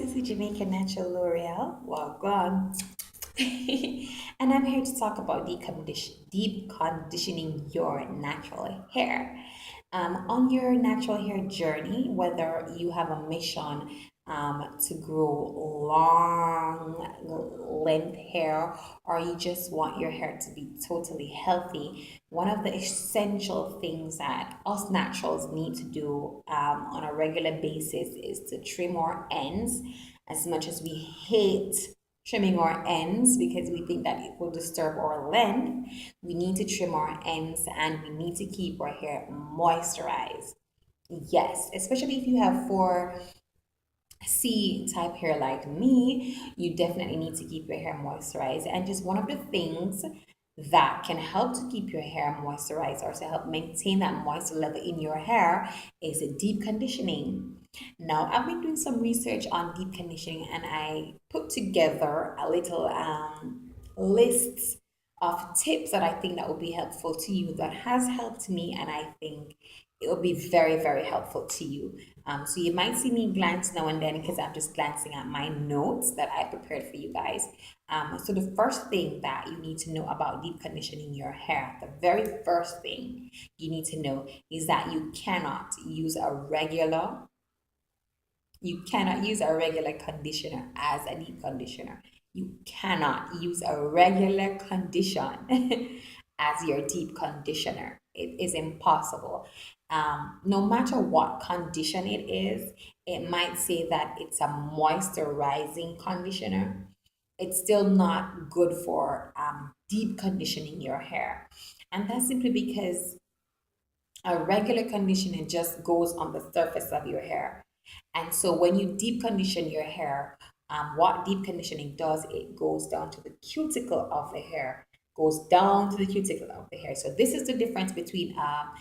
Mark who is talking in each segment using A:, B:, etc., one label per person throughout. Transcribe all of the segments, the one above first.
A: this is Jamaica Natural L'Oreal. Well, gone. And I'm here to talk about deep conditioning your natural hair. On your natural hair journey, whether you have a mission to grow long length hair or you just want your hair to be totally healthy, one of the essential things that us naturals need to do on a regular basis is to trim our ends. As much as we hate trimming our ends because we think that it will disturb our length, we need to trim our ends and we need to keep our hair moisturized. Yes, especially if you have 4C type hair like me, you definitely need to keep your hair moisturized. And just one of the things that can help to keep your hair moisturized or to help maintain that moisture level in your hair is a deep conditioning. Now, I've been doing some research on deep conditioning and I put together a little list of tips that I think that will be helpful to you that has helped me and I think it will be very, very helpful to you. So you might see me glance now and then because I'm just glancing at my notes that I prepared for you guys. So the first thing that you need to know about deep conditioning your hair, the very first thing you need to know is that you cannot use a regular conditioner as a deep conditioner. You cannot use a regular condition as your deep conditioner. It is impossible. No matter what condition it is, it might say that it's a moisturizing conditioner. It's still not good for deep conditioning your hair. And that's simply because a regular conditioner just goes on the surface of your hair. And so when you deep condition your hair, what deep conditioning does, it goes down to the cuticle of the hair, goes down to the cuticle of the hair. So this is the difference between a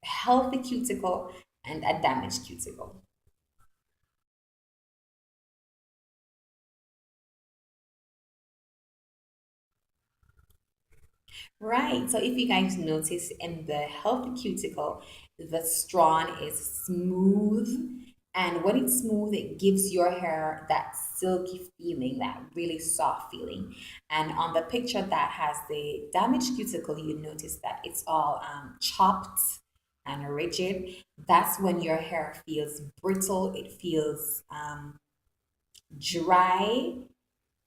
A: healthy cuticle and a damaged cuticle. Right. So if you guys notice in the healthy cuticle, the strand is smooth. And when it's smooth, it gives your hair that silky feeling, that really soft feeling. And on the picture that has the damaged cuticle, you notice that it's all chopped and rigid. That's when your hair feels brittle, it feels dry,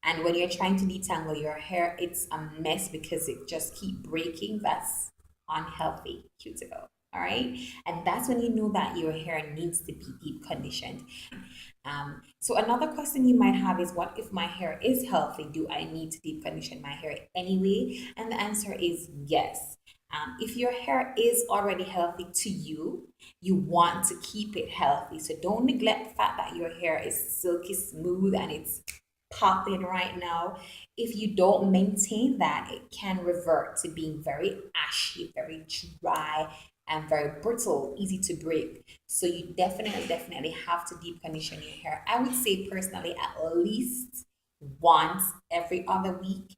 A: and when you're trying to detangle your hair, it's a mess because it just keep breaking. That's unhealthy cuticle. All right. And that's when you know that your hair needs to be deep conditioned. So another question you might have is what if my hair is healthy? Do I need to deep condition my hair anyway? And the answer is yes. If your hair is already healthy to you, you want to keep it healthy. So don't neglect the fact that your hair is silky smooth and it's popping right now. If you don't maintain that, it can revert to being very ashy, very dry, and very brittle, easy to break. So you definitely have to deep condition your hair. I would say personally at least once every other week.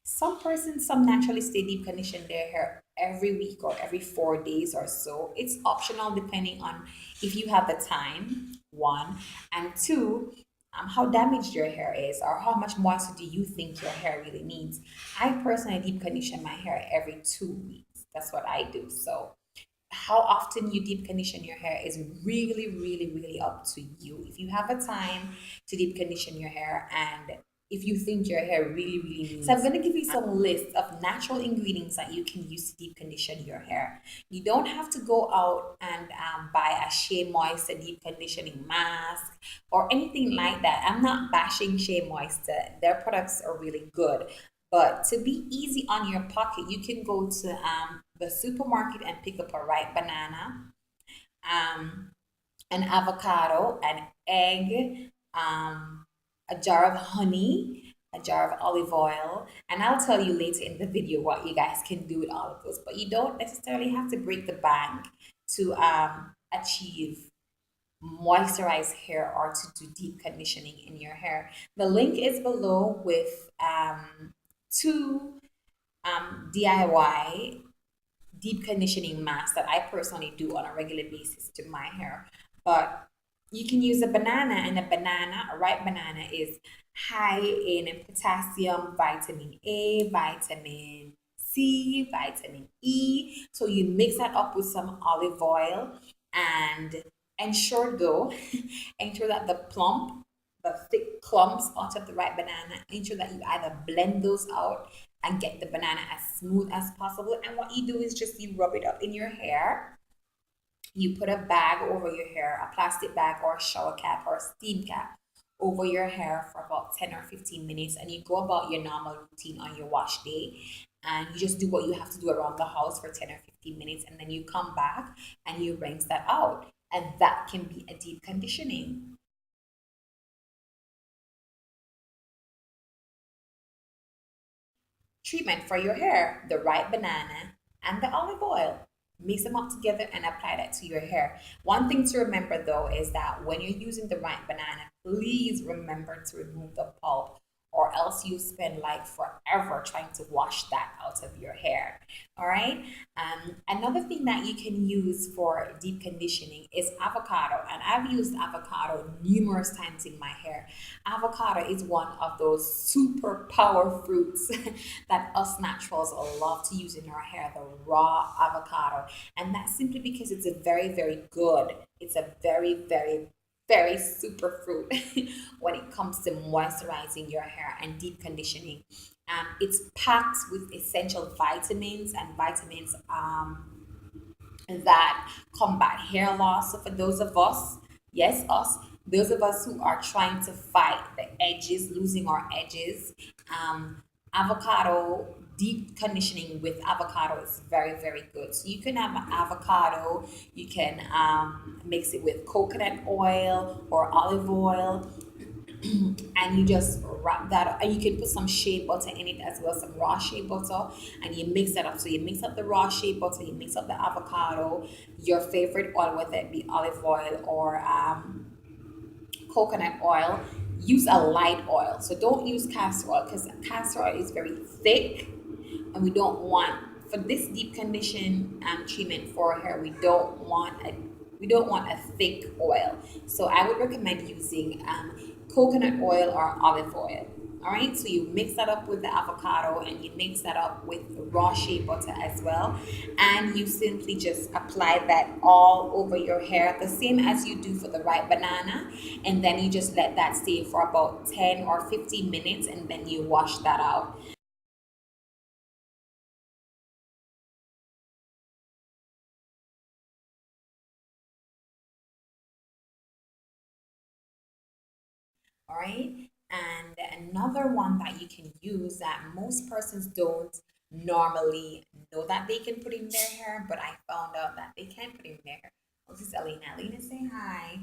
A: Some persons, some naturally stay deep condition their hair every week or every 4 days or so. It's optional depending on if you have the time, one, and two, how damaged your hair is or how much moisture do you think your hair really needs. I personally deep condition my hair every 2 weeks. That's what I do. So how often you deep condition your hair is really up to you. If you have a time to deep condition your hair and if you think your hair really needs. So I'm going to give you some lists of natural ingredients that you can use to deep condition your hair. You don't have to go out and buy a Shea Moisture deep conditioning mask or anything like that. I'm not bashing Shea Moisture. Their products are really good. But to be easy on your pocket, you can go to the supermarket and pick up a ripe banana, um, an avocado, an egg, a jar of honey, a jar of olive oil, and I'll tell you later in the video what you guys can do with all of those. But you don't necessarily have to break the bank to achieve moisturized hair or to do deep conditioning in your hair. The link is below with two DIY deep conditioning masks that I personally do on a regular basis to my hair. But You can use a banana, and a banana, a ripe banana, is high in potassium, vitamin A, vitamin C, vitamin E. So you mix that up with some olive oil and ensure though, ensure that the thick clumps out of the ripe banana, ensure that you either blend those out and get the banana as smooth as possible. And what you do is just you rub it up in your hair. You put a bag over your hair, a plastic bag or a shower cap or a steam cap over your hair for about 10 or 15 minutes, and you go about your normal routine on your wash day, and you just do what you have to do around the house for 10 or 15 minutes, and then you come back and you rinse that out, and that can be a deep conditioning treatment for your hair. The right banana and the olive oil, mix them up together and apply that to your hair. One thing to remember though is that when you're using the right banana, please remember to remove the pulp, or else you spend like forever trying to wash that out of your hair. All right. Another thing that you can use for deep conditioning is avocado, and I've used avocado numerous times in my hair. Avocado is one of those super power fruits that us naturals love to use in our hair, the raw avocado. And that's simply because it's a very, very good, it's a very, very, very super fruit when it comes to moisturizing your hair and deep conditioning. It's packed with essential vitamins and vitamins that combat hair loss. So for those of us, yes, us, those of us who are trying to fight the edges, losing our edges, avocado deep conditioning with avocado is very, very good. So you can have avocado, you can mix it with coconut oil or olive oil, and you just wrap that up, and you can put some shea butter in it as well, some raw shea butter, and you mix that up. So you mix up the raw shea butter, you mix up the avocado, your favorite oil, whether it be olive oil or coconut oil. Use a light oil, so don't use castor oil because castor oil is very thick, and we don't want, for this deep condition treatment for hair, we don't want a thick oil. So I would recommend using coconut oil or olive oil. All right, so you mix that up with the avocado, and you mix that up with raw shea butter as well, and you simply just apply that all over your hair, the same as you do for the ripe banana, and then you just let that stay for about 10 or 15 minutes, and then you wash that out. All right. And another one that you can use that most persons don't normally know that they can put in their hair, but I found out that they can put in their hair. Oh, this is Alina. Alina, say hi.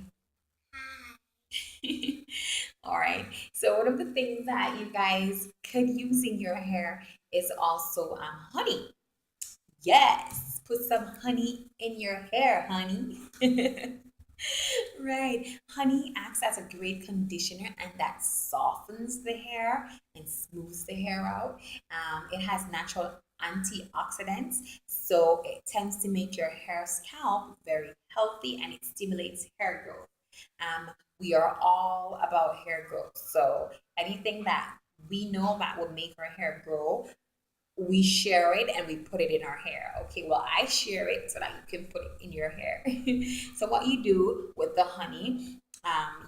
A: All right. So one of the things that you guys could use in your hair is also honey. Yes, put some honey in your hair, honey. Right. Honey acts as a great conditioner, and that softens the hair and smooths the hair out. It has natural antioxidants, so it tends to make your hair scalp very healthy, and it stimulates hair growth. We are all about hair growth. So anything that we know that will make our hair grow, we share it and we put it in our hair. Okay, well, I share it so that you can put it in your hair. So, what you do with the honey,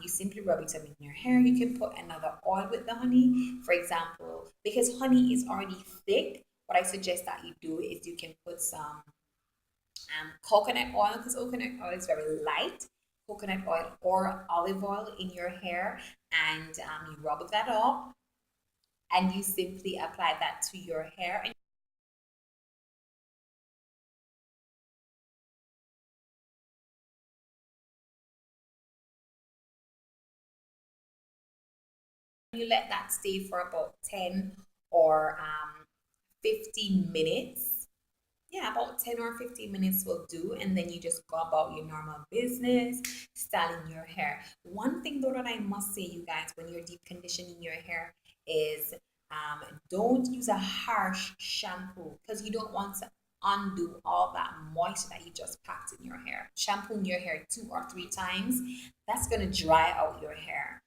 A: you simply rub it up in your hair. You can put another oil with the honey, for example, because honey is already thick. What I suggest that you do is you can put some coconut oil, because coconut oil is very light. Coconut oil or olive oil in your hair, and you rub that up, and you simply apply that to your hair, and you let that stay for about 10 or 15 minutes. Yeah, about 10 or 15 minutes will do. And then you just go about your normal business, styling your hair. One thing though that I must say, you guys, when you're deep conditioning your hair is don't use a harsh shampoo, because you don't want to. undo all that moisture that you just packed in your hair. Shampooing your hair 2 or 3 times, that's going to dry out your hair.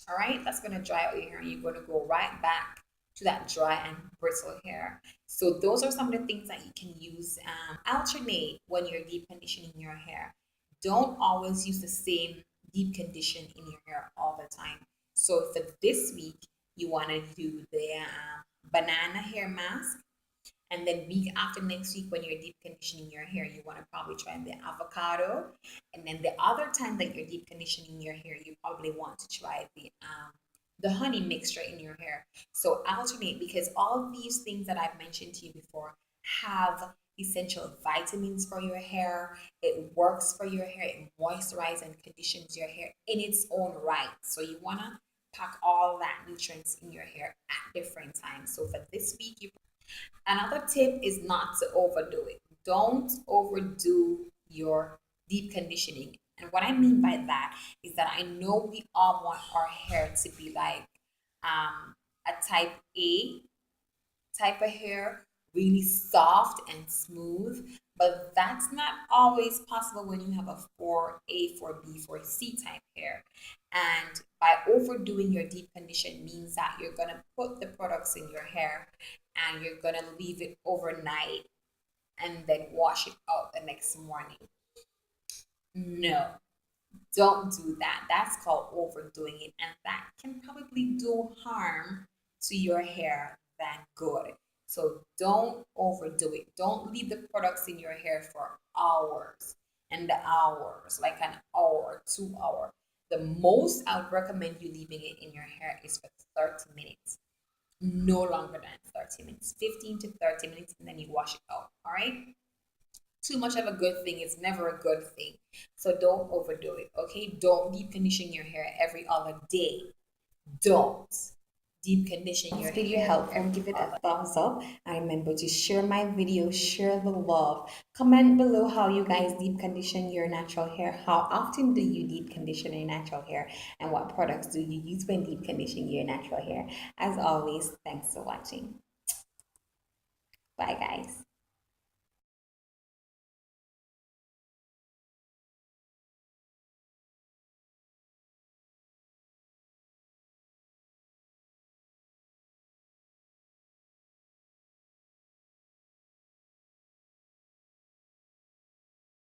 A: All right, that's going to dry out your hair, and you're going to go right back to that dry and brittle hair. So those are some of the things that you can use. Alternate when you're deep conditioning your hair. Don't always use the same deep condition in your hair all the time. So for this week, you want to do the banana hair mask, and then week after next week, when you're deep conditioning your hair, you want to probably try the avocado. And then the other time that you're deep conditioning your hair, you probably want to try the honey mixture in your hair. So alternate, because all of these things that I've mentioned to you before have essential vitamins for your hair. It works for your hair. It moisturizes and conditions your hair in its own right. So you want to pack all that nutrients in your hair at different times. So for this week, you another tip is not to overdo it. Don't overdo your deep conditioning. And what I mean by that is that I know we all want our hair to be like a type A type of hair, really soft and smooth. But that's not always possible when you have a 4A, 4B, 4C type hair. And by overdoing your deep condition means that you're going to put the products in your hair and you're going to leave it overnight and then wash it out the next morning. No, don't do that. That's called overdoing it, and that can probably do harm to your hair than good. So don't overdo it. Don't leave the products in your hair for hours and hours, like an hour, 2 hour. The most I would recommend you leaving it in your hair is for 30 minutes. No longer than 30 minutes, 15 to 30 minutes, and then you wash it out. All right. Too much of a good thing is never a good thing. So don't overdo it, okay? Don't deep condition your hair every other day. Don't deep condition your hair. If this video helpful, give it a thumbs up. And remember to share my video, share the love. Comment below how you guys deep condition your natural hair. How often do you deep condition your natural hair? And what products do you use when deep conditioning your natural hair? As always, thanks for watching. Bye, guys.